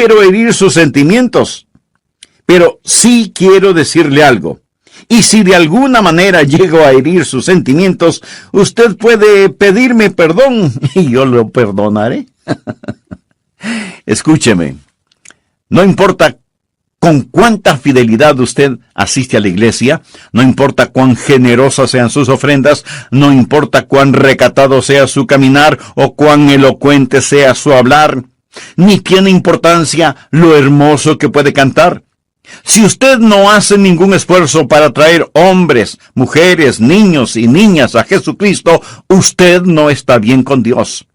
quiero herir sus sentimientos, pero sí quiero decirle algo. Y si de alguna manera llego a herir sus sentimientos, usted puede pedirme perdón y yo lo perdonaré. Escúcheme, no importa con cuánta fidelidad usted asiste a la iglesia, no importa cuán generosas sean sus ofrendas, no importa cuán recatado sea su caminar o cuán elocuente sea su hablar, ni tiene importancia lo hermoso que puede cantar. Si usted no hace ningún esfuerzo para traer hombres, mujeres, niños y niñas a Jesucristo, usted no está bien con Dios.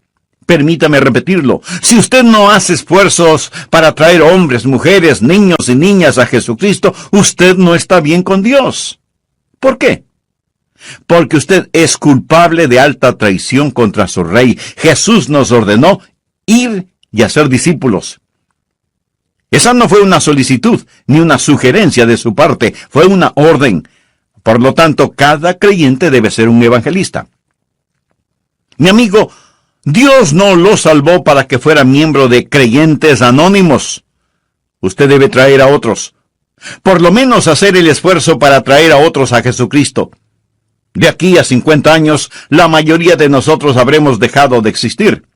Permítame repetirlo. Si usted no hace esfuerzos para traer hombres, mujeres, niños y niñas a Jesucristo, usted no está bien con Dios. ¿Por qué? Porque usted es culpable de alta traición contra su Rey. Jesús nos ordenó ir y hacer discípulos. Esa no fue una solicitud ni una sugerencia de su parte, fue una orden. Por lo tanto, cada creyente debe ser un evangelista. Mi amigo, Dios no lo salvó para que fuera miembro de creyentes anónimos. Usted debe traer a otros. Por lo menos hacer el esfuerzo para traer a otros a Jesucristo. De aquí a 50 años, la mayoría de nosotros habremos dejado de existir.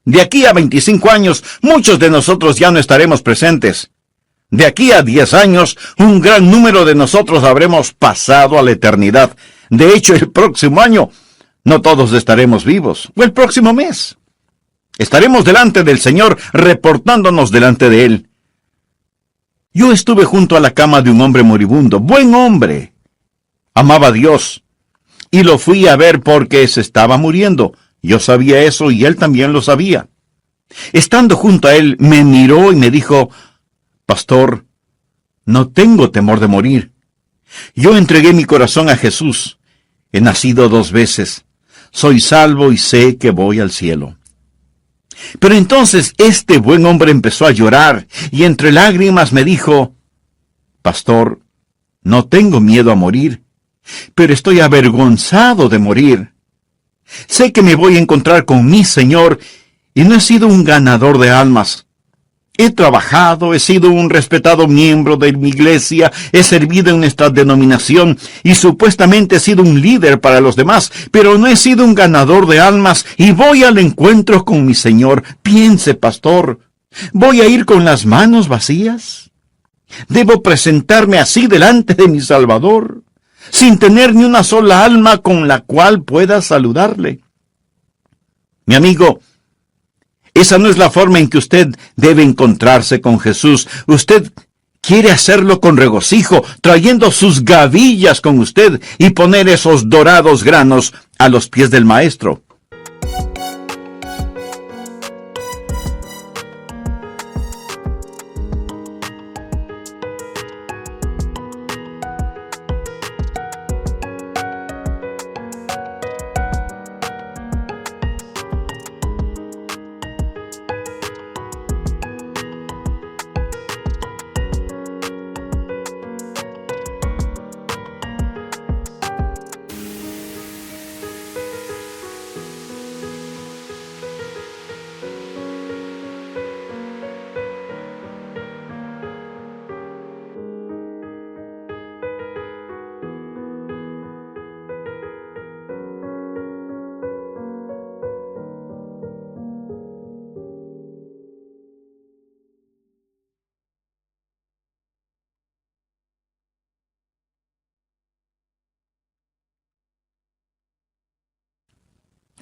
De aquí a 25 años, muchos de nosotros ya no estaremos presentes. De aquí a 10 años, un gran número de nosotros habremos pasado a la eternidad. De hecho, el próximo año, no todos estaremos vivos. O el próximo mes. Estaremos delante del Señor, reportándonos delante de Él. Yo estuve junto a la cama de un hombre moribundo. Buen hombre. Amaba a Dios. Y lo fui a ver porque se estaba muriendo. Yo sabía eso y él también lo sabía. Estando junto a él, me miró y me dijo, Pastor, no tengo temor de morir. Yo entregué mi corazón a Jesús. He nacido 2 veces. Soy salvo y sé que voy al cielo. Pero entonces este buen hombre empezó a llorar y entre lágrimas me dijo, Pastor, no tengo miedo a morir, pero estoy avergonzado de morir. Sé que me voy a encontrar con mi Señor y no he sido un ganador de almas. He trabajado, he sido un respetado miembro de mi iglesia, he servido en nuestra denominación y supuestamente he sido un líder para los demás, pero no he sido un ganador de almas y voy al encuentro con mi Señor. Piense, pastor, ¿voy a ir con las manos vacías? ¿Debo presentarme así delante de mi Salvador, sin tener ni una sola alma con la cual pueda saludarle? Mi amigo, esa no es la forma en que usted debe encontrarse con Jesús. Usted quiere hacerlo con regocijo, trayendo sus gavillas con usted y poner esos dorados granos a los pies del Maestro.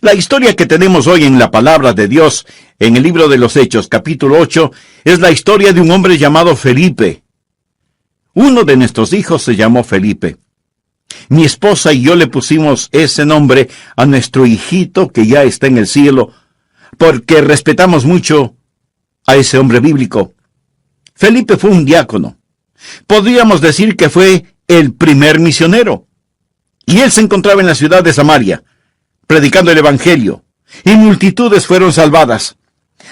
La historia que tenemos hoy en la palabra de Dios, en el libro de los Hechos, capítulo 8, es la historia de un hombre llamado Felipe. Uno de nuestros hijos se llamó Felipe. Mi esposa y yo le pusimos ese nombre a nuestro hijito que ya está en el cielo, porque respetamos mucho a ese hombre bíblico. Felipe fue un diácono. Podríamos decir que fue el primer misionero. Y él se encontraba en la ciudad de Samaria, predicando el Evangelio, y multitudes fueron salvadas.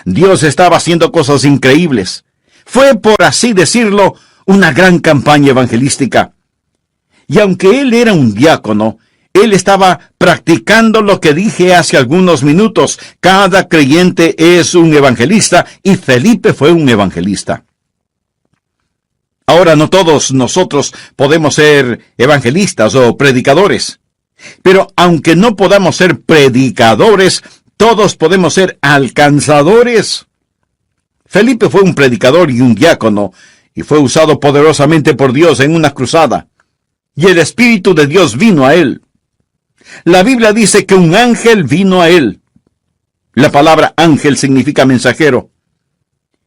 Dios estaba haciendo cosas increíbles. Fue, por así decirlo, una gran campaña evangelística. Y aunque él era un diácono, Él estaba practicando lo que dije hace algunos minutos. Cada creyente es un evangelista y Felipe fue un evangelista. Ahora, no todos nosotros podemos ser evangelistas o predicadores. Pero aunque no podamos ser predicadores, todos podemos ser alcanzadores. Felipe fue un predicador y un diácono, y fue usado poderosamente por Dios en una cruzada. Y el Espíritu de Dios vino a él. La Biblia dice que un ángel vino a él. La palabra ángel significa mensajero.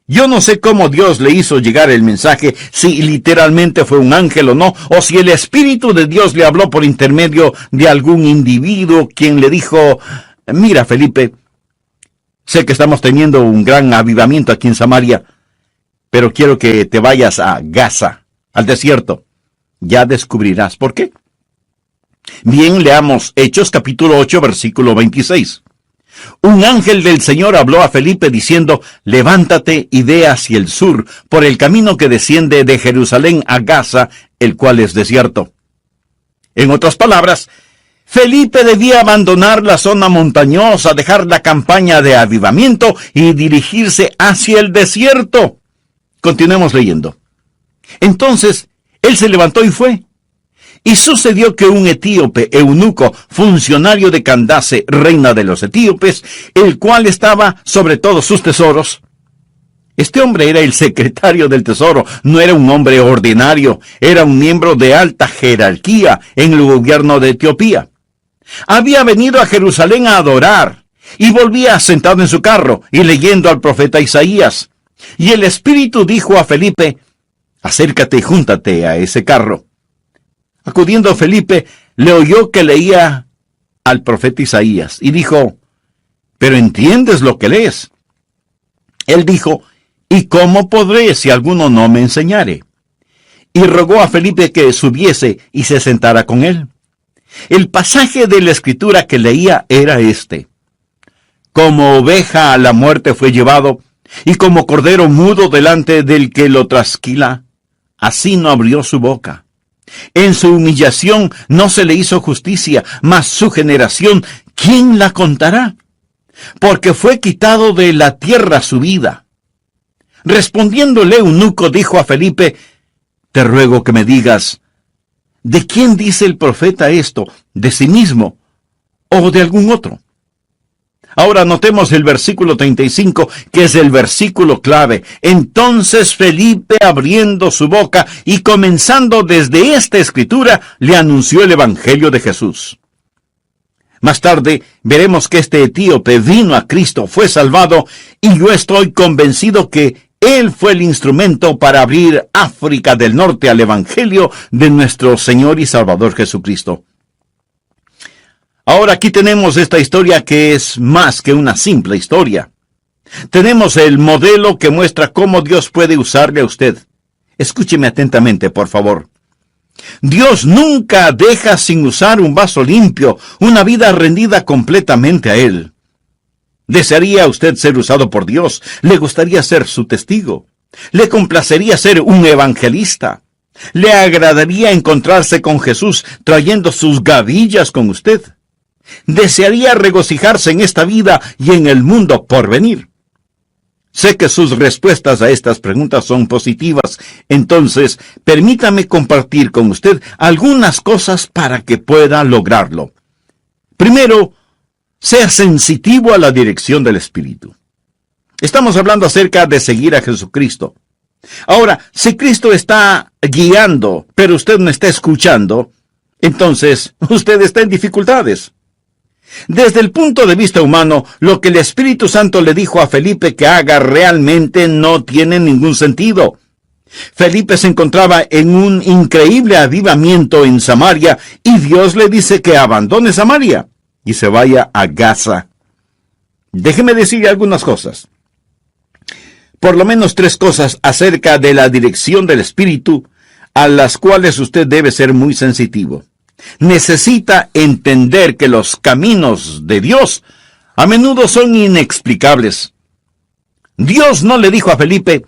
Yo no sé cómo Dios le hizo llegar el mensaje, si literalmente fue un ángel o no, o si el Espíritu de Dios le habló por intermedio de algún individuo quien le dijo: mira, Felipe, sé que estamos teniendo un gran avivamiento aquí en Samaria, pero quiero que te vayas a Gaza, al desierto. Ya descubrirás por qué. Bien, leamos Hechos capítulo 8, versículo 26. Un ángel del Señor habló a Felipe diciendo: levántate y ve hacia el sur, por el camino que desciende de Jerusalén a Gaza, el cual es desierto. En otras palabras, Felipe debía abandonar la zona montañosa, dejar la campaña de avivamiento y dirigirse hacia el desierto. Continuemos leyendo. Entonces, él se levantó y fue. Y sucedió que un etíope, eunuco, funcionario de Candace, reina de los etíopes, el cual estaba sobre todos sus tesoros. Este hombre era el secretario del tesoro, no era un hombre ordinario, era un miembro de alta jerarquía en el gobierno de Etiopía. Había venido a Jerusalén a adorar, y volvía sentado en su carro y leyendo al profeta Isaías. Y el Espíritu dijo a Felipe: acércate y júntate a ese carro. Acudiendo Felipe, le oyó que leía al profeta Isaías, y dijo: ¿pero entiendes lo que lees? Él dijo: ¿y cómo podré si alguno no me enseñare? Y rogó a Felipe que subiese y se sentara con él. El pasaje de la Escritura que leía era este: como oveja a la muerte fue llevado, y como cordero mudo delante del que lo trasquila, así no abrió su boca. En su humillación no se le hizo justicia, mas su generación, ¿quién la contará? Porque fue quitado de la tierra su vida. Respondiéndole eunuco, dijo a Felipe: te ruego que me digas, ¿de quién dice el profeta esto? ¿De sí mismo o de algún otro? Ahora notemos el versículo 35, que es el versículo clave. Entonces Felipe, abriendo su boca y comenzando desde esta escritura, le anunció el evangelio de Jesús. Más tarde veremos que este etíope vino a Cristo, fue salvado, y yo estoy convencido que él fue el instrumento para abrir África del Norte al evangelio de nuestro Señor y Salvador Jesucristo. Ahora aquí tenemos esta historia que es más que una simple historia. Tenemos el modelo que muestra cómo Dios puede usarle a usted. Escúcheme atentamente, por favor. Dios nunca deja sin usar un vaso limpio, una vida rendida completamente a Él. ¿Desearía usted ser usado por Dios? ¿Le gustaría ser su testigo? ¿Le complacería ser un evangelista? ¿Le agradaría encontrarse con Jesús trayendo sus gavillas con usted? ¿Desearía regocijarse en esta vida y en el mundo por venir? Sé que sus respuestas a estas preguntas son positivas, entonces permítame compartir con usted algunas cosas para que pueda lograrlo. Primero, sea sensitivo a la dirección del Espíritu. Estamos hablando acerca de seguir a Jesucristo. Ahora, si Cristo está guiando, pero usted no está escuchando, entonces usted está en dificultades. Desde el punto de vista humano, lo que el Espíritu Santo le dijo a Felipe que haga realmente no tiene ningún sentido. Felipe se encontraba en un increíble avivamiento en Samaria y Dios le dice que abandone Samaria y se vaya a Gaza. Déjeme decirle algunas cosas. Por lo menos 3 cosas acerca de la dirección del Espíritu a las cuales usted debe ser muy sensitivo. Necesita entender que los caminos de Dios a menudo son inexplicables. Dios no le dijo a Felipe: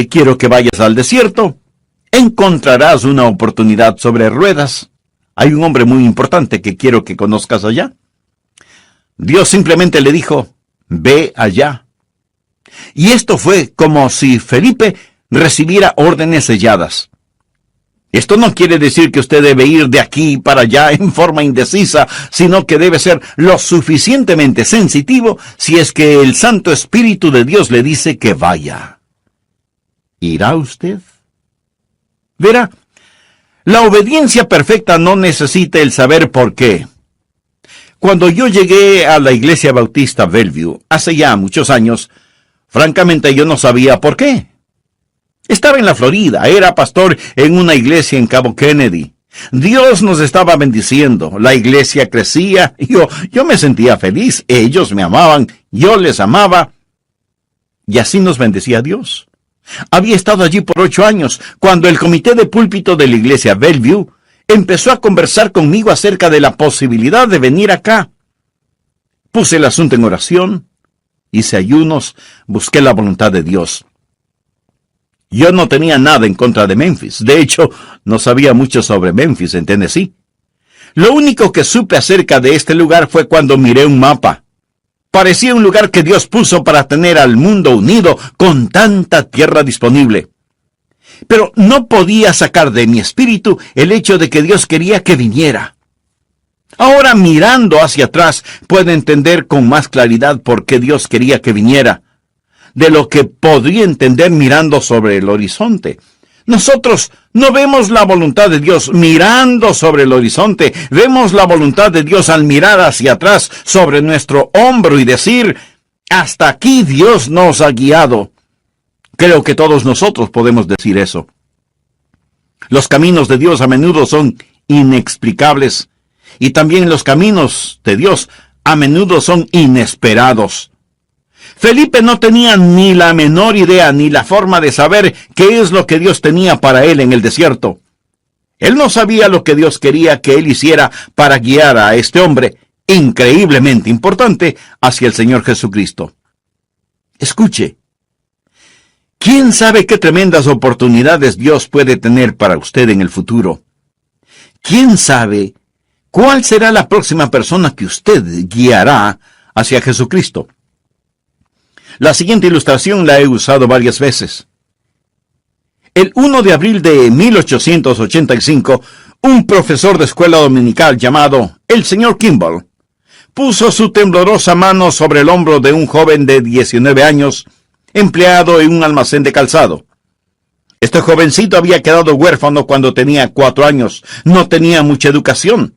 quiero que vayas al desierto, encontrarás una oportunidad sobre ruedas. hay un hombre muy importante que quiero que conozcas allá. Dios simplemente le dijo, ve allá. Y esto fue como si Felipe recibiera órdenes selladas. Esto no quiere decir que usted debe ir de aquí para allá en forma indecisa, sino que debe ser lo suficientemente sensitivo si es que el Santo Espíritu de Dios le dice que vaya. ¿Irá usted? Verá, la obediencia perfecta no necesita el saber por qué. Cuando yo llegué a la Iglesia Bautista Bellevue, hace ya muchos años, francamente yo no sabía por qué. Estaba en la Florida, era pastor en una iglesia en Cabo Kennedy. Dios nos estaba bendiciendo, la iglesia crecía, yo me sentía feliz, ellos me amaban, yo les amaba, y así nos bendecía Dios. Había estado allí por 8 años, cuando el comité de púlpito de la iglesia Bellevue empezó a conversar conmigo acerca de la posibilidad de venir acá. Puse el asunto en oración, hice ayunos, busqué la voluntad de Dios. Yo no tenía nada en contra de Memphis. De hecho, no sabía mucho sobre Memphis en Tennessee. Lo único que supe acerca de este lugar fue cuando miré un mapa. Parecía un lugar que Dios puso para tener al mundo unido con tanta tierra disponible. Pero no podía sacar de mi espíritu el hecho de que Dios quería que viniera. Ahora, mirando hacia atrás, puedo entender con más claridad por qué Dios quería que viniera, de lo que podría entender mirando sobre el horizonte. Nosotros no vemos la voluntad de Dios mirando sobre el horizonte, vemos la voluntad de Dios al mirar hacia atrás sobre nuestro hombro y decir, hasta aquí Dios nos ha guiado. Creo que todos nosotros podemos decir eso. Los caminos de Dios a menudo son inexplicables, y también los caminos de Dios a menudo son inesperados. Felipe no tenía ni la menor idea ni la forma de saber qué es lo que Dios tenía para él en el desierto. Él no sabía lo que Dios quería que él hiciera para guiar a este hombre, increíblemente importante, hacia el Señor Jesucristo. Escuche, ¿quién sabe qué tremendas oportunidades Dios puede tener para usted en el futuro? ¿Quién sabe cuál será la próxima persona que usted guiará hacia Jesucristo? La siguiente ilustración la he usado varias veces. El 1 de abril de 1885, un profesor de escuela dominical llamado el señor Kimball puso su temblorosa mano sobre el hombro de un joven de 19 años, empleado en un almacén de calzado. Este jovencito había quedado huérfano cuando tenía 4 años, no tenía mucha educación.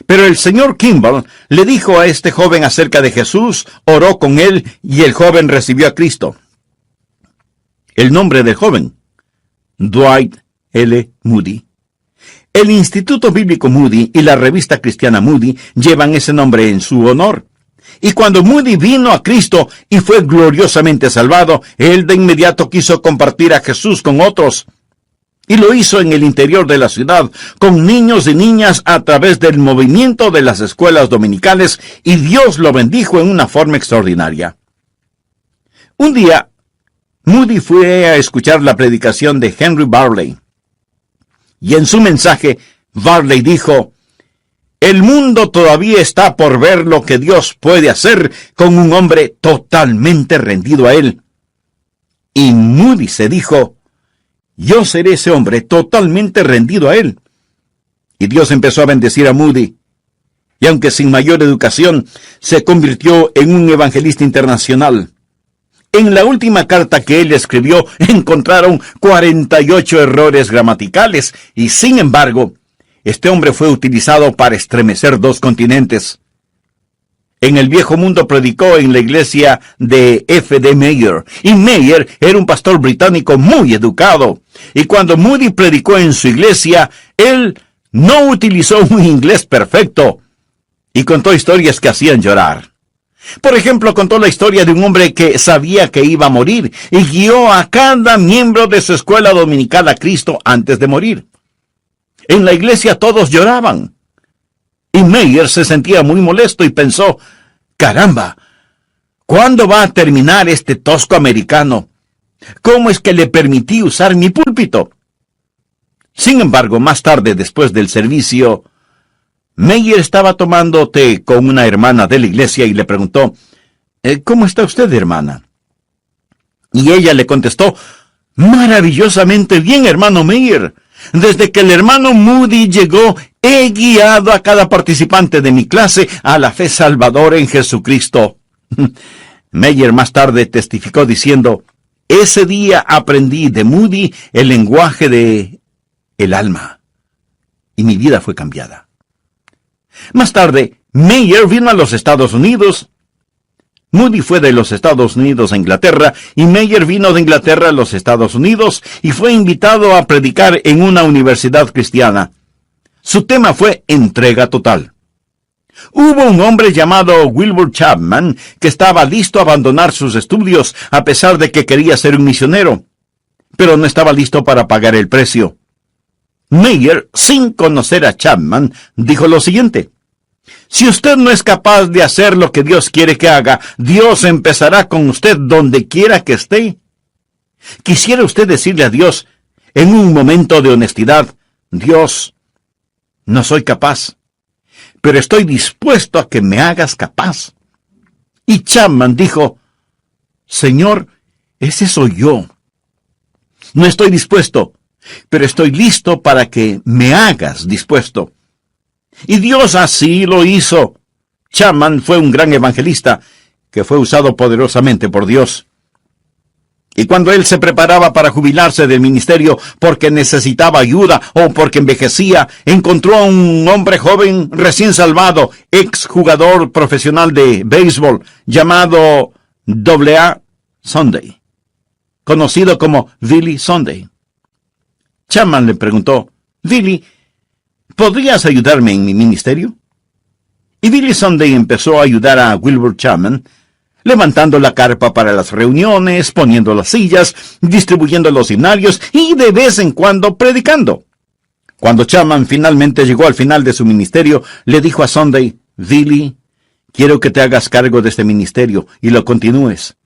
Pero el señor Kimball le dijo a este joven acerca de Jesús, oró con él y el joven recibió a Cristo. El nombre del joven, Dwight L. Moody. El Instituto Bíblico Moody y la revista cristiana Moody llevan ese nombre en su honor. Y cuando Moody vino a Cristo y fue gloriosamente salvado, él de inmediato quiso compartir a Jesús con otros. Y lo hizo en el interior de la ciudad, con niños y niñas a través del movimiento de las escuelas dominicales, y Dios lo bendijo en una forma extraordinaria. Un día, Moody fue a escuchar la predicación de Henry Barley. Y en su mensaje, Barley dijo, el mundo todavía está por ver lo que Dios puede hacer con un hombre totalmente rendido a él. Y Moody se dijo, yo seré ese hombre totalmente rendido a él. Y Dios empezó a bendecir a Moody. Y aunque sin mayor educación, se convirtió en un evangelista internacional. En la última carta que él escribió, encontraron 48 errores gramaticales. Y sin embargo, este hombre fue utilizado para estremecer 2 continentes. En el viejo mundo predicó en la iglesia de F. D. Meyer, y Meyer era un pastor británico muy educado. Y cuando Moody predicó en su iglesia, él no utilizó un inglés perfecto, y contó historias que hacían llorar. Por ejemplo, contó la historia de un hombre que sabía que iba a morir, y guió a cada miembro de su escuela dominical a Cristo antes de morir. En la iglesia todos lloraban. Y Meyer se sentía muy molesto y pensó, caramba, ¿cuándo va a terminar este tosco americano? ¿Cómo es que le permití usar mi púlpito? Sin embargo, más tarde, después del servicio, Meyer estaba tomando té con una hermana de la iglesia y le preguntó, ¿cómo está usted, hermana? Y ella le contestó, maravillosamente bien, hermano Meyer. Desde que el hermano Moody llegó, he guiado a cada participante de mi clase a la fe salvadora en Jesucristo. Meyer más tarde testificó diciendo, ese día aprendí de Moody el lenguaje de el alma, y mi vida fue cambiada. Más tarde, Meyer vino a los Estados Unidos. Moody fue de los Estados Unidos a Inglaterra, y Meyer vino de Inglaterra a los Estados Unidos, y fue invitado a predicar en una universidad cristiana. Su tema fue entrega total. Hubo un hombre llamado Wilbur Chapman que estaba listo a abandonar sus estudios a pesar de que quería ser un misionero, pero no estaba listo para pagar el precio. Meyer, sin conocer a Chapman, dijo lo siguiente: si usted no es capaz de hacer lo que Dios quiere que haga, Dios empezará con usted donde quiera que esté. ¿Quisiera usted decirle a Dios, en un momento de honestidad, Dios, no soy capaz, pero estoy dispuesto a que me hagas capaz? Y Chapman dijo, Señor, ese soy yo. No estoy dispuesto, pero estoy listo para que me hagas dispuesto. Y Dios así lo hizo. Chapman fue un gran evangelista que fue usado poderosamente por Dios. Y cuando él se preparaba para jubilarse del ministerio porque necesitaba ayuda o porque envejecía, encontró a un hombre joven recién salvado, exjugador profesional de béisbol, llamado A. Sunday, conocido como Billy Sunday. Chapman le preguntó, Billy, ¿podrías ayudarme en mi ministerio? Y Billy Sunday empezó a ayudar a Wilbur Chapman, levantando la carpa para las reuniones, poniendo las sillas, distribuyendo los himnarios y de vez en cuando predicando. Cuando Chapman finalmente llegó al final de su ministerio, le dijo a Sunday, Billy, quiero que te hagas cargo de este ministerio y lo continúes.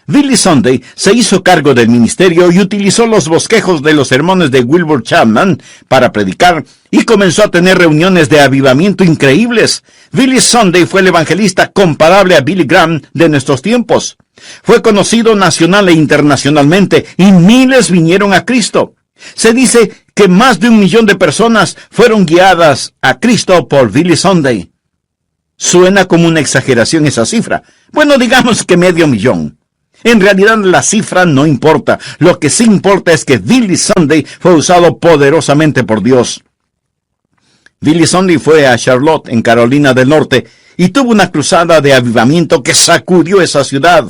Billy Sunday se hizo cargo del ministerio y utilizó los bosquejos de los sermones de Wilbur Chapman para predicar y comenzó a tener reuniones de avivamiento increíbles. Billy Sunday fue el evangelista comparable a Billy Graham de nuestros tiempos. Fue conocido nacional e internacionalmente y miles vinieron a Cristo. Se dice que más de 1 millón de personas fueron guiadas a Cristo por Billy Sunday. Suena como una exageración esa cifra. Bueno, digamos que 500,000. En realidad la cifra no importa. Lo que sí importa es que Billy Sunday fue usado poderosamente por Dios. Billy Sunday fue a Charlotte, en Carolina del Norte, y tuvo una cruzada de avivamiento que sacudió esa ciudad.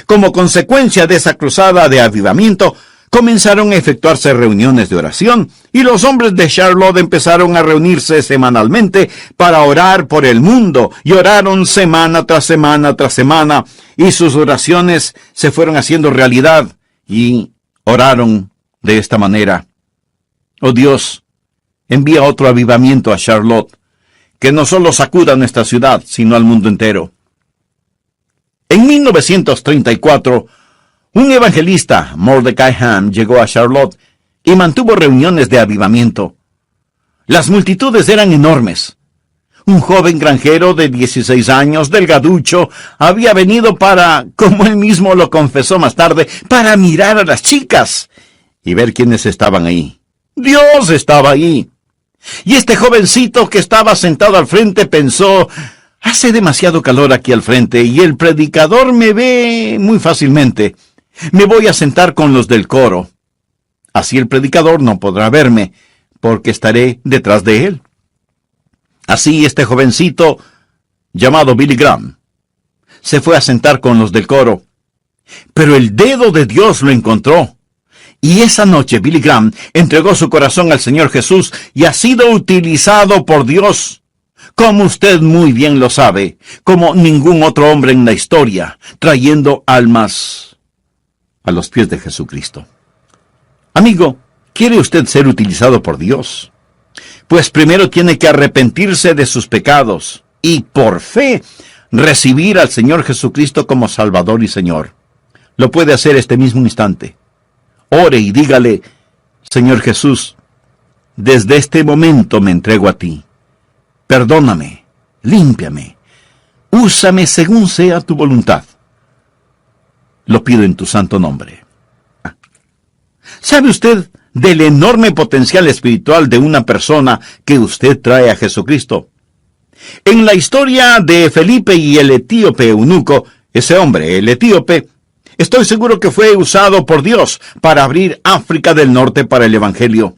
Como consecuencia de esa cruzada de avivamiento, comenzaron a efectuarse reuniones de oración, y los hombres de Charlotte empezaron a reunirse semanalmente para orar por el mundo, y oraron semana tras semana tras semana, y sus oraciones se fueron haciendo realidad, y oraron de esta manera. Oh Dios, envía otro avivamiento a Charlotte, que no solo sacuda nuestra ciudad, sino al mundo entero. En 1934, un evangelista, Mordecai Ham, llegó a Charlotte y mantuvo reuniones de avivamiento. Las multitudes eran enormes. Un joven granjero de 16 años, delgaducho, había venido para, como él mismo lo confesó más tarde, para mirar a las chicas y ver quiénes estaban ahí. Dios estaba ahí. Y este jovencito que estaba sentado al frente pensó, hace demasiado calor aquí al frente y el predicador me ve muy fácilmente. Me voy a sentar con los del coro. Así el predicador no podrá verme, porque estaré detrás de él. Así este jovencito, llamado Billy Graham, se fue a sentar con los del coro. Pero el dedo de Dios lo encontró. Y esa noche Billy Graham entregó su corazón al Señor Jesús y ha sido utilizado por Dios, como usted muy bien lo sabe, como ningún otro hombre en la historia, trayendo almas a los pies de Jesucristo. Amigo, ¿quiere usted ser utilizado por Dios? Pues primero tiene que arrepentirse de sus pecados y por fe recibir al Señor Jesucristo como Salvador y Señor. Lo puede hacer este mismo instante. Ore y dígale, Señor Jesús, desde este momento me entrego a ti. perdóname, límpiame, úsame según sea tu voluntad. Lo pido en tu santo nombre. ¿Sabe usted del enorme potencial espiritual de una persona que usted trae a Jesucristo? En la historia de Felipe y el etíope eunuco, ese hombre, el etíope, estoy seguro que fue usado por Dios para abrir África del Norte para el Evangelio.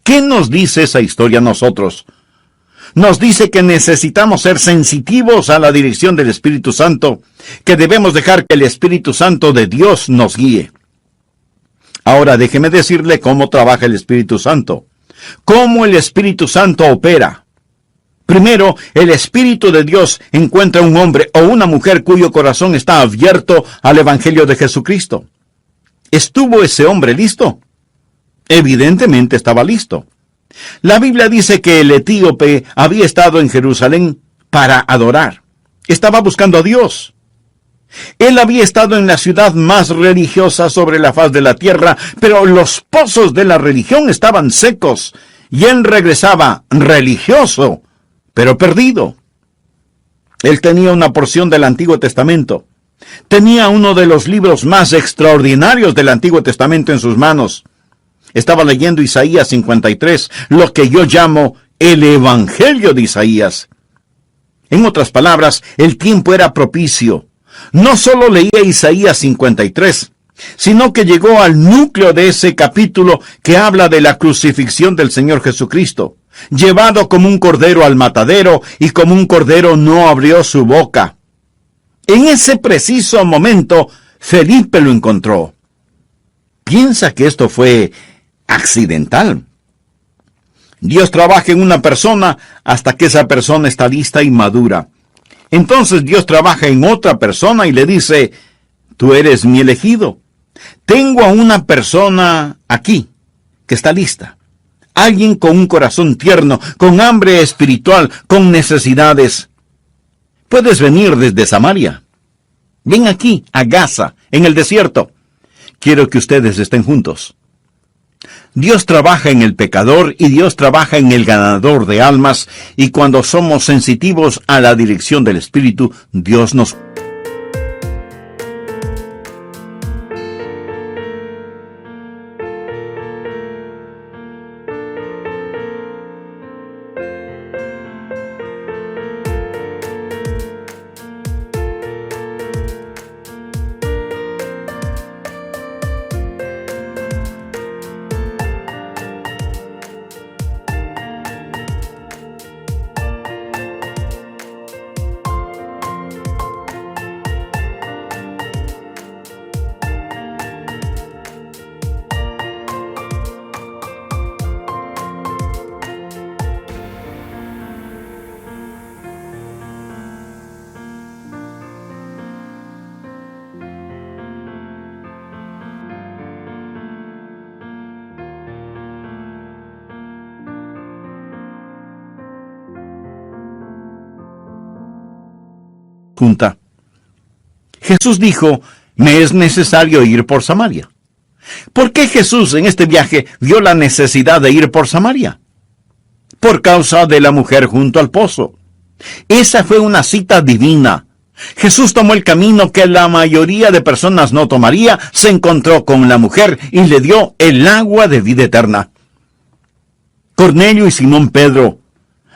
¿Qué nos dice esa historia a nosotros? Nos dice que necesitamos ser sensitivos a la dirección del Espíritu Santo, que debemos dejar que el Espíritu Santo de Dios nos guíe. Ahora déjeme decirle cómo trabaja el Espíritu Santo, cómo el Espíritu Santo opera. Primero, el Espíritu de Dios encuentra un hombre o una mujer cuyo corazón está abierto al Evangelio de Jesucristo. ¿Estuvo ese hombre listo? Evidentemente estaba listo. La Biblia dice que el etíope había estado en Jerusalén para adorar. Estaba buscando a Dios. Él había estado en la ciudad más religiosa sobre la faz de la tierra, pero los pozos de la religión estaban secos, y él regresaba religioso, pero perdido. Él tenía una porción del Antiguo Testamento. Tenía uno de los libros más extraordinarios del Antiguo Testamento en sus manos. Estaba leyendo Isaías 53, lo que yo llamo el Evangelio de Isaías. En otras palabras, el tiempo era propicio. No solo leía Isaías 53, sino que llegó al núcleo de ese capítulo que habla de la crucifixión del Señor Jesucristo, llevado como un cordero al matadero, y como un cordero no abrió su boca. En ese preciso momento, Felipe lo encontró. ¿Piensa que esto fue accidental? Dios trabaja en una persona hasta que esa persona está lista y madura. Entonces Dios trabaja en otra persona y le dice: tú eres mi elegido. Tengo a una persona aquí que está lista. Alguien con un corazón tierno, con hambre espiritual, con necesidades. Puedes venir desde Samaria. Ven aquí, a Gaza, en el desierto. Quiero que ustedes estén juntos. Dios trabaja en el pecador y Dios trabaja en el ganador de almas, y cuando somos sensitivos a la dirección del Espíritu, Dios nos... junta. Jesús dijo: me es necesario ir por Samaria. ¿Por qué Jesús en este viaje vio la necesidad de ir por Samaria? Por causa de la mujer junto al pozo. Esa fue una cita divina. Jesús tomó el camino que la mayoría de personas no tomaría, se encontró con la mujer y le dio el agua de vida eterna. Cornelio y Simón Pedro.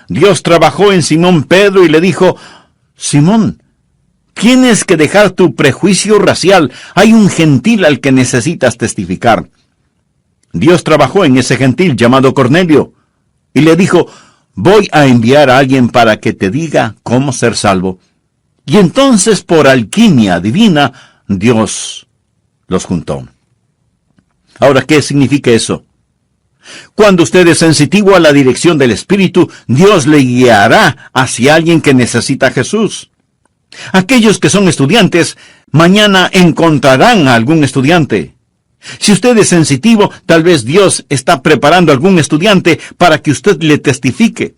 Dios trabajó en Simón Pedro y le dijo: Simón, tienes que dejar tu prejuicio racial. Hay un gentil al que necesitas testificar. Dios trabajó en ese gentil llamado Cornelio y le dijo: voy a enviar a alguien para que te diga cómo ser salvo. Y entonces, por alquimia divina, Dios los juntó. Ahora, ¿qué significa eso? Cuando usted es sensitivo a la dirección del Espíritu, Dios le guiará hacia alguien que necesita a Jesús. Aquellos que son estudiantes, mañana encontrarán a algún estudiante. Si usted es sensitivo, tal vez Dios está preparando a algún estudiante para que usted le testifique.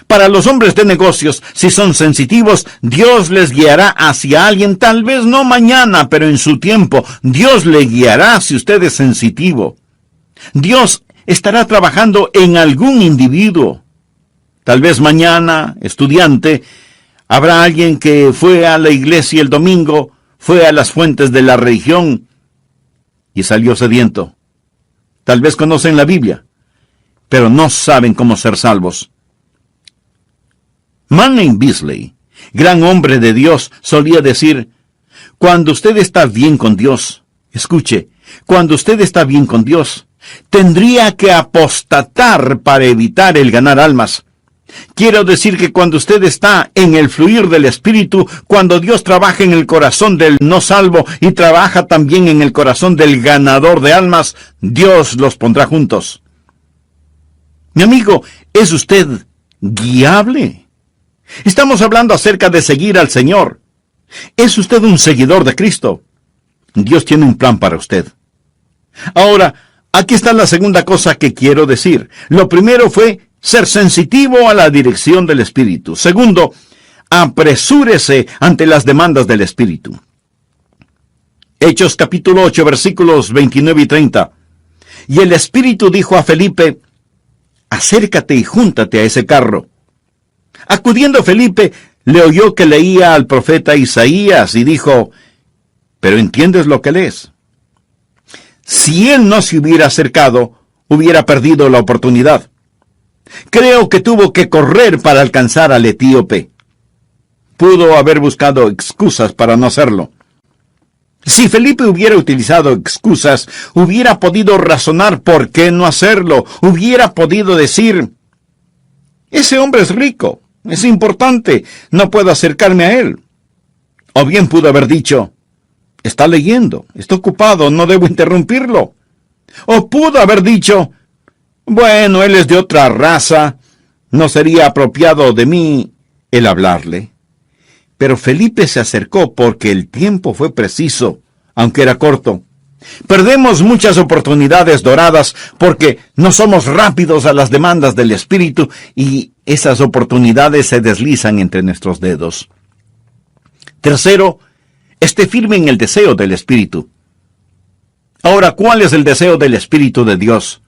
Para los hombres de negocios, si son sensitivos, Dios les guiará hacia alguien, tal vez no mañana, pero en su tiempo. Dios le guiará si usted es sensitivo. Dios estará trabajando en algún individuo. Tal vez mañana, estudiante, habrá alguien que fue a la iglesia el domingo, fue a las fuentes de la religión y salió sediento. Tal vez conocen la Biblia, pero no saben cómo ser salvos. Manning Beasley, gran hombre de Dios, solía decir: cuando usted está bien con Dios, escuche, cuando usted está bien con Dios, tendría que apostatar para evitar el ganar almas. Quiero decir que cuando usted está en el fluir del Espíritu, cuando Dios trabaja en el corazón del no salvo y trabaja también en el corazón del ganador de almas, Dios los pondrá juntos. Mi amigo, ¿es usted guiable? Estamos hablando acerca de seguir al Señor. ¿Es usted un seguidor de Cristo? Dios tiene un plan para usted. Ahora, aquí está la segunda cosa que quiero decir. Lo primero fue ser sensitivo a la dirección del Espíritu. Segundo, apresúrese ante las demandas del Espíritu. Hechos capítulo 8, versículos 29 y 30. Y el Espíritu dijo a Felipe: acércate y júntate a ese carro. Acudiendo Felipe, le oyó que leía al profeta Isaías y dijo: ¿pero entiendes lo que lees? Si él no se hubiera acercado, hubiera perdido la oportunidad. Creo que tuvo que correr para alcanzar al etíope. Pudo haber buscado excusas para no hacerlo. Si Felipe hubiera utilizado excusas, hubiera podido razonar por qué no hacerlo. Hubiera podido decir: ese hombre es rico, es importante, no puedo acercarme a él. O bien pudo haber dicho: está leyendo, está ocupado, no debo interrumpirlo. O pudo haber dicho: bueno, él es de otra raza, no sería apropiado de mí el hablarle. Pero Felipe se acercó porque el tiempo fue preciso, aunque era corto. Perdemos muchas oportunidades doradas porque no somos rápidos a las demandas del Espíritu y esas oportunidades se deslizan entre nuestros dedos. Tercero, esté firme en el deseo del Espíritu. Ahora, ¿cuál es el deseo del Espíritu de Dios?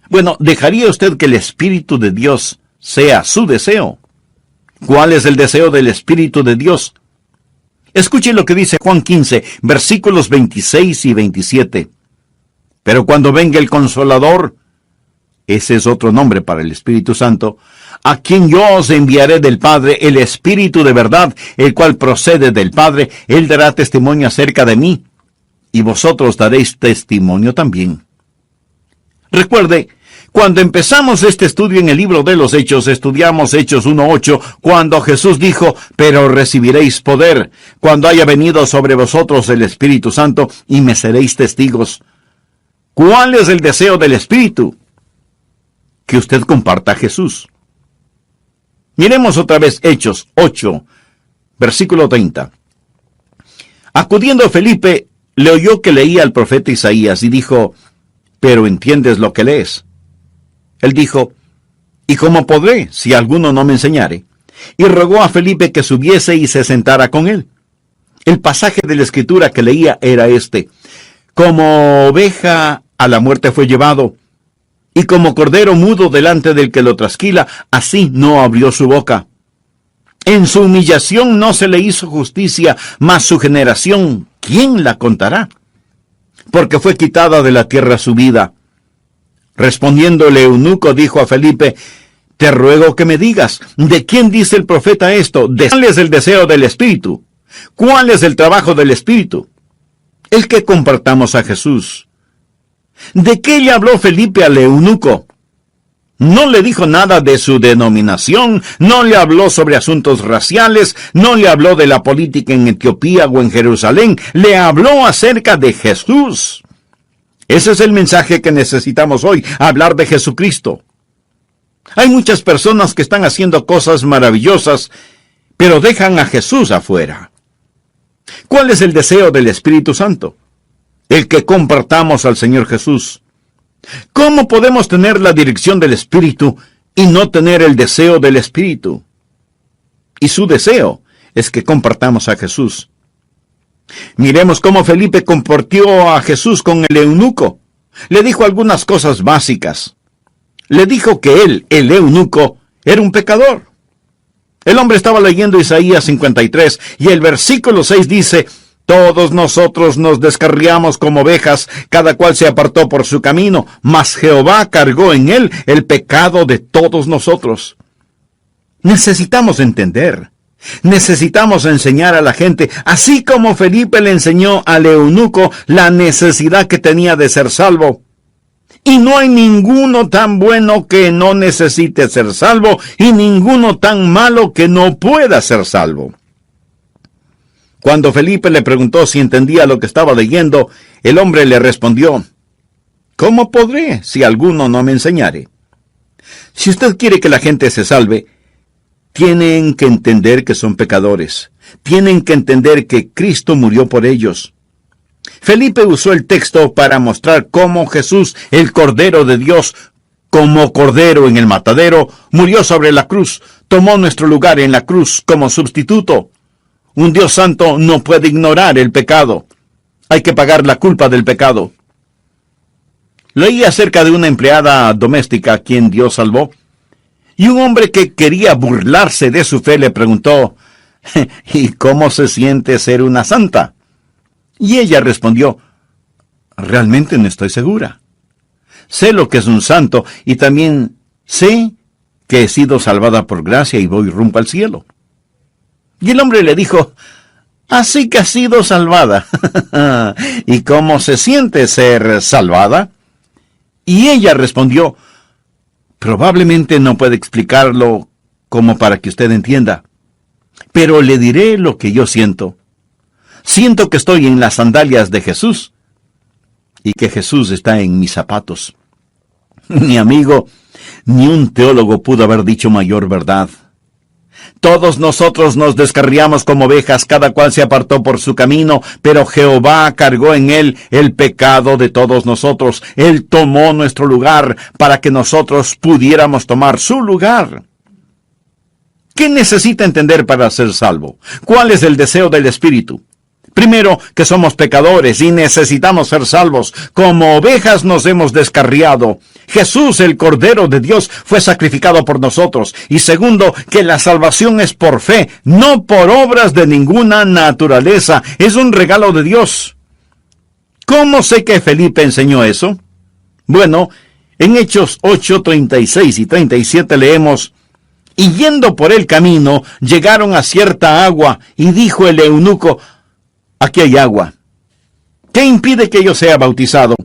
Bueno, ¿dejaría usted que el Espíritu de Dios sea su deseo? ¿Cuál es el deseo del Espíritu de Dios? Escuche lo que dice Juan 15, versículos 26 y 27. Pero cuando venga el Consolador, ese es otro nombre para el Espíritu Santo, a quien yo os enviaré del Padre, el Espíritu de verdad, el cual procede del Padre, él dará testimonio acerca de mí, y vosotros daréis testimonio también. Recuerde, cuando empezamos este estudio en el libro de los Hechos, estudiamos Hechos 1:8, cuando Jesús dijo: pero recibiréis poder cuando haya venido sobre vosotros el Espíritu Santo, y me seréis testigos. ¿Cuál es el deseo del Espíritu? Que usted comparta a Jesús. Miremos otra vez Hechos 8, versículo 30. Acudiendo Felipe, le oyó que leía al profeta Isaías y dijo: ¿pero entiendes lo que lees? Él dijo: ¿y cómo podré, si alguno no me enseñare? Y rogó a Felipe que subiese y se sentara con él. El pasaje de la Escritura que leía era este: como oveja a la muerte fue llevado, y como cordero mudo delante del que lo trasquila, así no abrió su boca. En su humillación no se le hizo justicia, mas su generación, ¿quién la contará? Porque fue quitada de la tierra su vida. Respondiendo el eunuco dijo a Felipe: te ruego que me digas, ¿de quién dice el profeta esto? ¿Cuál es el deseo del Espíritu? ¿Cuál es el trabajo del Espíritu? El que compartamos a Jesús. ¿De qué le habló Felipe al eunuco? No le dijo nada de su denominación, no le habló sobre asuntos raciales, no le habló de la política en Etiopía o en Jerusalén, le habló acerca de Jesús. Ese es el mensaje que necesitamos hoy, hablar de Jesucristo. Hay muchas personas que están haciendo cosas maravillosas, pero dejan a Jesús afuera. ¿Cuál es el deseo del Espíritu Santo? El que compartamos al Señor Jesús. ¿Cómo podemos tener la dirección del Espíritu y no tener el deseo del Espíritu? Y su deseo es que compartamos a Jesús. Miremos cómo Felipe compartió a Jesús con el eunuco. Le dijo algunas cosas básicas. Le dijo que él, el eunuco, era un pecador. El hombre estaba leyendo Isaías 53 y el versículo 6 dice: todos nosotros nos descarriamos como ovejas, cada cual se apartó por su camino, mas Jehová cargó en él el pecado de todos nosotros. Necesitamos entender. Necesitamos enseñar a la gente, así como Felipe le enseñó al eunuco la necesidad que tenía de ser salvo. Y no hay ninguno tan bueno que no necesite ser salvo, y ninguno tan malo que no pueda ser salvo. Cuando Felipe le preguntó si entendía lo que estaba leyendo, el hombre le respondió: ¿cómo podré si alguno no me enseñare? Si usted quiere que la gente se salve, tienen que entender que son pecadores. Tienen que entender que Cristo murió por ellos. Felipe usó el texto para mostrar cómo Jesús, el Cordero de Dios, como Cordero en el matadero, murió sobre la cruz, tomó nuestro lugar en la cruz como sustituto. Un Dios santo no puede ignorar el pecado. Hay que pagar la culpa del pecado. Leí acerca de una empleada doméstica a quien Dios salvó. Y un hombre que quería burlarse de su fe le preguntó: ¿y cómo se siente ser una santa? Y ella respondió: realmente no estoy segura. Sé lo que es un santo y también sé que he sido salvada por gracia y voy rumbo al cielo. Y el hombre le dijo: así que has sido salvada. ¿Y cómo se siente ser salvada? Y ella respondió: probablemente no puede explicarlo como para que usted entienda, pero le diré lo que yo siento. Siento que estoy en las sandalias de Jesús y que Jesús está en mis zapatos. Mi amigo, ni un teólogo pudo haber dicho mayor verdad. Todos nosotros nos descarriamos como ovejas, cada cual se apartó por su camino, pero Jehová cargó en él el pecado de todos nosotros. Él tomó nuestro lugar para que nosotros pudiéramos tomar su lugar. ¿Qué necesita entender para ser salvo? ¿Cuál es el deseo del Espíritu? Primero, que somos pecadores y necesitamos ser salvos. Como ovejas nos hemos descarriado. Jesús, el Cordero de Dios, fue sacrificado por nosotros. Y segundo, que la salvación es por fe, no por obras de ninguna naturaleza. Es un regalo de Dios. ¿Cómo sé que Felipe enseñó eso? Bueno, en Hechos 8, 36 y 37 leemos: y yendo por el camino, llegaron a cierta agua, y dijo el eunuco: aquí hay agua. ¿Qué impide que yo sea bautizado?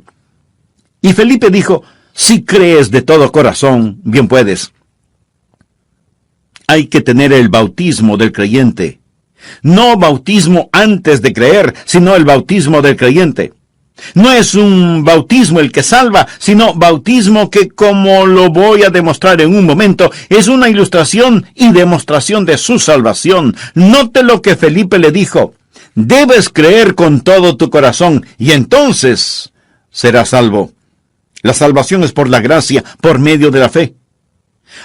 Y Felipe dijo: si crees de todo corazón, bien puedes. Hay que tener el bautismo del creyente. No bautismo antes de creer, sino el bautismo del creyente. No es un bautismo el que salva, sino bautismo que, como lo voy a demostrar en un momento, es una ilustración y demostración de su salvación. Note lo que Felipe le dijo: debes creer con todo tu corazón y entonces serás salvo. La salvación es por la gracia, por medio de la fe.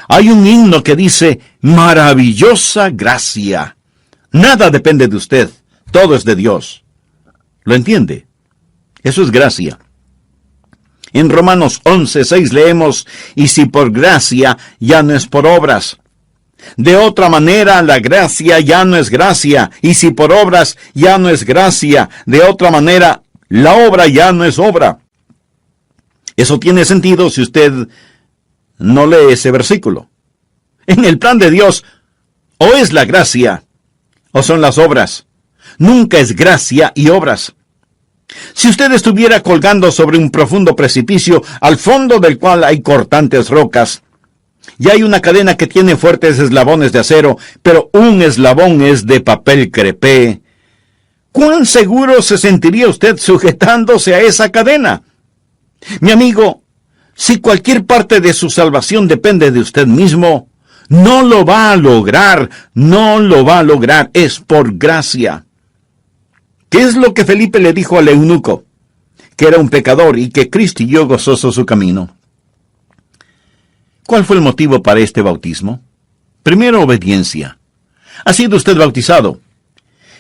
Hay un himno que dice: maravillosa gracia. Nada depende de usted, todo es de Dios. ¿Lo entiende? Eso es gracia. En Romanos 11:6 leemos: y si por gracia, ya no es por obras. De otra manera, la gracia ya no es gracia, y si por obras, ya no es gracia. De otra manera, la obra ya no es obra. Eso tiene sentido si usted no lee ese versículo. En el plan de Dios, o es la gracia, o son las obras. Nunca es gracia y obras. Si usted estuviera colgando sobre un profundo precipicio, al fondo del cual hay cortantes rocas, y hay una cadena que tiene fuertes eslabones de acero, pero un eslabón es de papel crepé, ¿cuán seguro se sentiría usted sujetándose a esa cadena? Mi amigo, si cualquier parte de su salvación depende de usted mismo, no lo va a lograr, no lo va a lograr, es por gracia. ¿Qué es lo que Felipe le dijo al eunuco? Que era un pecador y que Cristo guió gozoso su camino. ¿Cuál fue el motivo para este bautismo? Primero, obediencia. ¿Ha sido usted bautizado?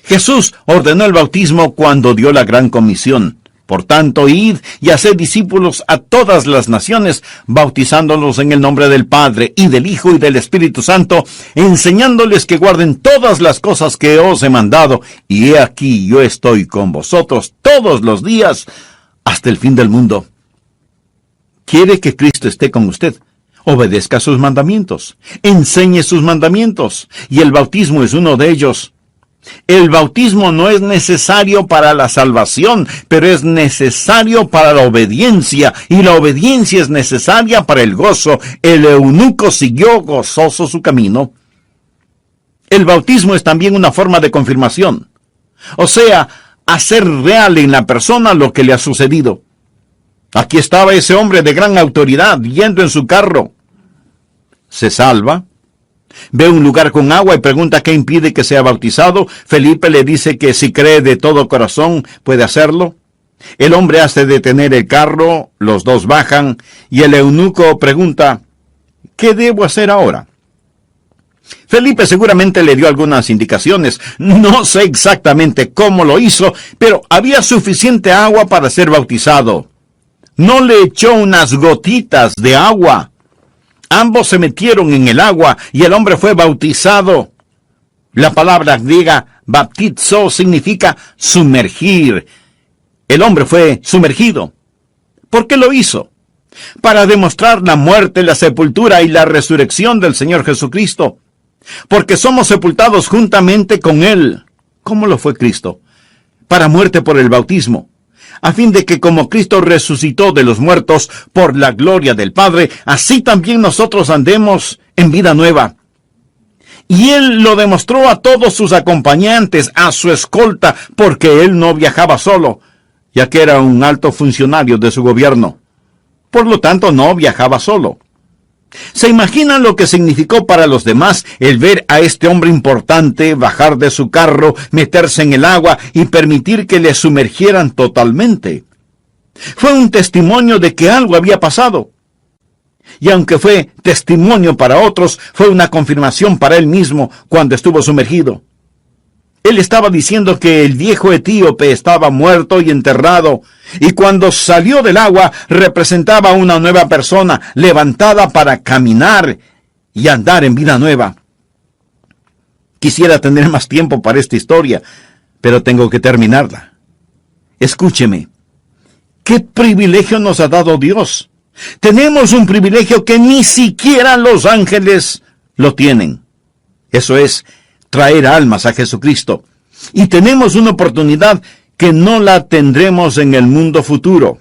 Jesús ordenó el bautismo cuando dio la gran comisión. Por tanto, id y haced discípulos a todas las naciones, bautizándolos en el nombre del Padre, y del Hijo, y del Espíritu Santo, enseñándoles que guarden todas las cosas que os he mandado. Y he aquí, yo estoy con vosotros todos los días, hasta el fin del mundo. ¿Quiere que Cristo esté con usted? Obedezca sus mandamientos, enseñe sus mandamientos, y el bautismo es uno de ellos. El bautismo no es necesario para la salvación, pero es necesario para la obediencia, y la obediencia es necesaria para el gozo. El eunuco siguió gozoso su camino. El bautismo es también una forma de confirmación, o sea, hacer real en la persona lo que le ha sucedido. Aquí estaba ese hombre de gran autoridad, yendo en su carro. Se salva. Ve un lugar con agua y pregunta qué impide que sea bautizado. Felipe le dice que si cree de todo corazón puede hacerlo. El hombre hace detener el carro, los dos bajan y el eunuco pregunta, ¿qué debo hacer ahora? Felipe seguramente le dio algunas indicaciones. No sé exactamente cómo lo hizo, pero había suficiente agua para ser bautizado. No le echó unas gotitas de agua. Ambos se metieron en el agua y el hombre fue bautizado. La palabra griega baptizo significa sumergir. El hombre fue sumergido. ¿Por qué lo hizo? Para demostrar la muerte, la sepultura y la resurrección del Señor Jesucristo. Porque somos sepultados juntamente con Él. ¿Cómo lo fue Cristo? Para muerte por el bautismo, a fin de que como Cristo resucitó de los muertos por la gloria del Padre, así también nosotros andemos en vida nueva. Y Él lo demostró a todos sus acompañantes, a su escolta, porque Él no viajaba solo, ya que era un alto funcionario de su gobierno. Por lo tanto, no viajaba solo. ¿Se imaginan lo que significó para los demás el ver a este hombre importante bajar de su carro, meterse en el agua y permitir que le sumergieran totalmente? Fue un testimonio de que algo había pasado. Y aunque fue testimonio para otros, fue una confirmación para él mismo cuando estuvo sumergido. Él estaba diciendo que el viejo etíope estaba muerto y enterrado, y cuando salió del agua representaba una nueva persona, levantada para caminar y andar en vida nueva. Quisiera tener más tiempo para esta historia, pero tengo que terminarla. Escúcheme, ¿qué privilegio nos ha dado Dios? Tenemos un privilegio que ni siquiera los ángeles lo tienen. Eso es, traer almas a Jesucristo. Y tenemos una oportunidad que no la tendremos en el mundo futuro.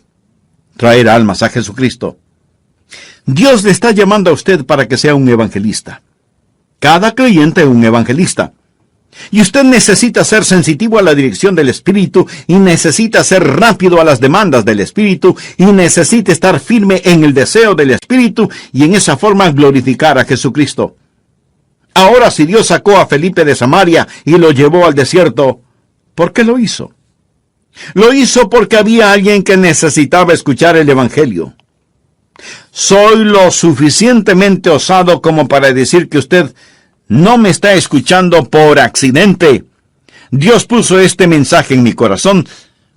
Traer almas a Jesucristo. Dios le está llamando a usted para que sea un evangelista. Cada creyente es un evangelista. Y usted necesita ser sensitivo a la dirección del Espíritu, y necesita ser rápido a las demandas del Espíritu, y necesita estar firme en el deseo del Espíritu, y en esa forma glorificar a Jesucristo. Ahora, si Dios sacó a Felipe de Samaria y lo llevó al desierto, ¿por qué lo hizo? Lo hizo porque había alguien que necesitaba escuchar el Evangelio. Soy lo suficientemente osado como para decir que usted no me está escuchando por accidente. Dios puso este mensaje en mi corazón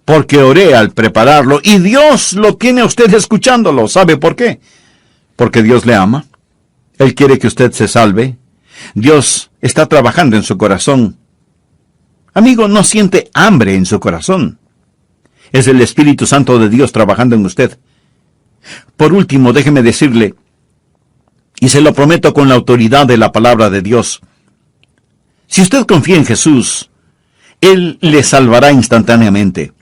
porque oré al prepararlo, y Dios lo tiene a usted escuchándolo. ¿Sabe por qué? Porque Dios le ama. Él quiere que usted se salve. Dios está trabajando en su corazón. Amigo, no siente hambre en su corazón. Es el Espíritu Santo de Dios trabajando en usted. Por último, déjeme decirle, y se lo prometo con la autoridad de la palabra de Dios, si usted confía en Jesús, Él le salvará instantáneamente.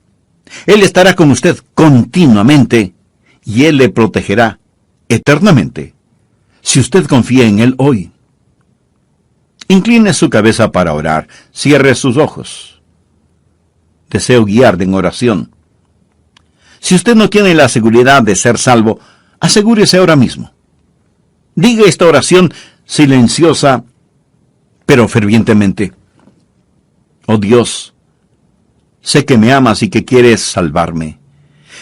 Él estará con usted continuamente, y Él le protegerá eternamente, si usted confía en Él hoy. Incline su cabeza para orar. Cierre sus ojos. Deseo guiarle en oración. Si usted no tiene la seguridad de ser salvo, asegúrese ahora mismo. Diga esta oración silenciosa, pero fervientemente. Oh Dios, sé que me amas y que quieres salvarme.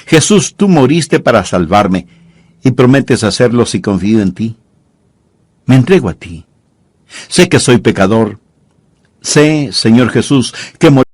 Jesús, tú moriste para salvarme y prometes hacerlo si confío en ti. Me entrego a ti. Sé que soy pecador. Sé, Señor Jesús, que